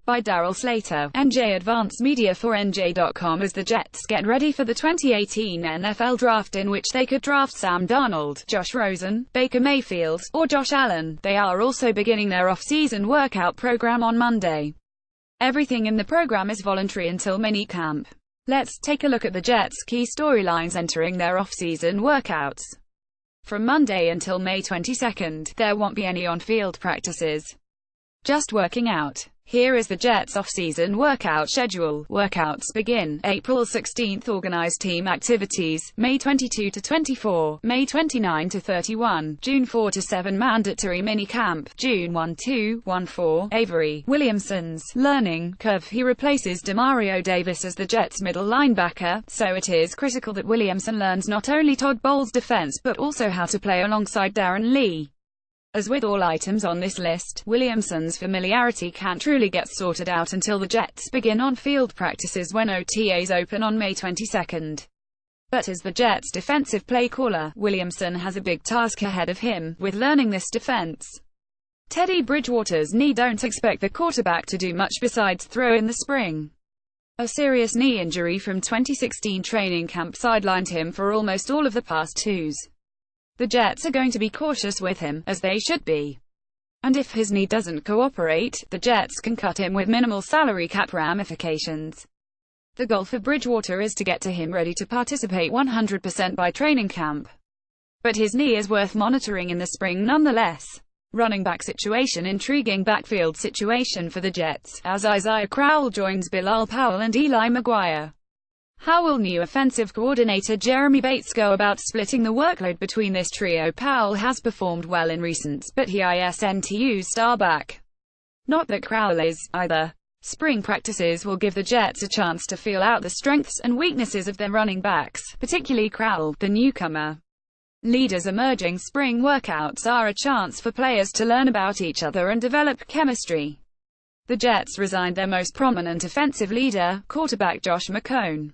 by Daryl Slater, NJ Advance Media for NJ.com. As the Jets get ready for the 2018 NFL Draft, in which they could draft Sam Darnold, Josh Rosen, Baker Mayfield, or Josh Allen, they are also beginning their off-season workout program on Monday. Everything in the program is voluntary until minicamp. Let's take a look at the Jets' key storylines entering their off-season workouts. From Monday until May 22nd, there won't be any on-field practices. Just working out. Here is the Jets' off-season workout schedule. Workouts begin April 16th. Organized team activities, May 22 to 24, May 29 to 31, June 4 to 7. Mandatory minicamp, June 1-2-1-4. Avery Williamson's learning curve. He replaces Demario Davis as the Jets' middle linebacker, so it is critical that Williamson learns not only Todd Bowles' defense but also how to play alongside Darren Lee. As with all items on this list, Williamson's familiarity can't truly get sorted out until the Jets begin on-field practices when OTAs open on May 22nd. But as the Jets' defensive play caller, Williamson has a big task ahead of him, with learning this defense. Teddy Bridgewater's knee. Don't expect the quarterback to do much besides throw in the spring. A serious knee injury from 2016 training camp sidelined him for almost all of the past twos. The Jets are going to be cautious with him, as they should be. And if his knee doesn't cooperate, the Jets can cut him with minimal salary cap ramifications. The goal for Bridgewater is to get to him ready to participate 100% by training camp. But his knee is worth monitoring in the spring nonetheless. Running back situation. Intriguing backfield situation for the Jets, as Isaiah Crowell joins Bilal Powell and Eli McGuire. How will new offensive coordinator Jeremy Bates go about splitting the workload between this trio? Powell has performed well in recent, but he isn't star back. Not that Crowell is, either. Spring practices will give the Jets a chance to feel out the strengths and weaknesses of their running backs, particularly Crowell, the newcomer. Leaders. Emerging spring workouts are a chance for players to learn about each other and develop chemistry. The Jets resigned their most prominent offensive leader, quarterback Josh McCown.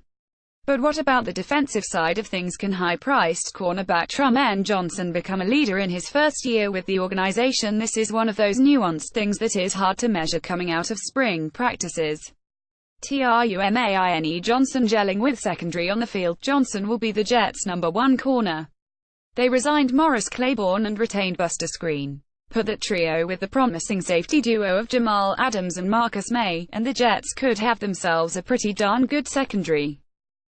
But what about the defensive side of things? Can high-priced cornerback Trumaine Johnson become a leader in his first year with the organization? This is one of those nuanced things that is hard to measure coming out of spring practices. Trumaine Johnson gelling with secondary on the field. Johnson will be the Jets' #1 corner. They resigned Morris Claiborne and retained Buster Skrine. Put that trio with the promising safety duo of Jamal Adams and Marcus May, and the Jets could have themselves a pretty darn good secondary.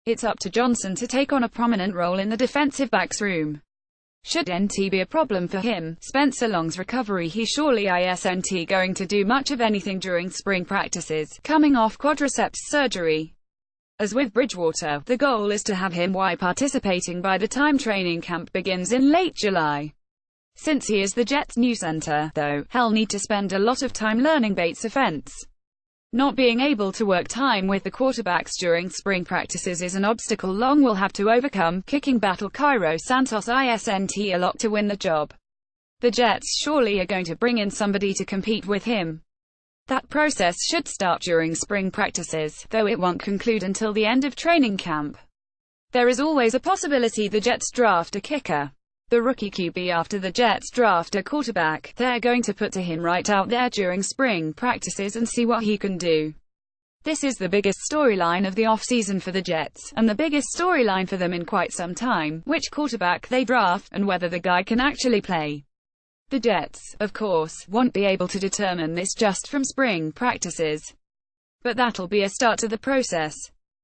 It's up to Johnson to take on a prominent role in the defensive backs room. Should NT be a problem for him, Spencer Long's recovery. He surely isn't going to do much of anything during spring practices, coming off quadriceps surgery. As with Bridgewater, the goal is to have him participating by the time training camp begins in late July. Since he is the Jets' new center, though, he'll need to spend a lot of time learning Bates' offense. Not being able to work time with the quarterbacks during spring practices is an obstacle Long will have to overcome. Kicking battle. Cairo Santos isn't a lock to win the job. The Jets surely are going to bring in somebody to compete with him. That process should start during spring practices, though it won't conclude until the end of training camp. There is always a possibility the Jets draft a kicker. The rookie QB after the Jets draft a quarterback, they're going to put him right out there during spring practices and see what he can do. This is the biggest storyline of the offseason for the Jets, and the biggest storyline for them in quite some time, which quarterback they draft, and whether the guy can actually play. The Jets, of course, won't be able to determine this just from spring practices. But that'll be a start to the process.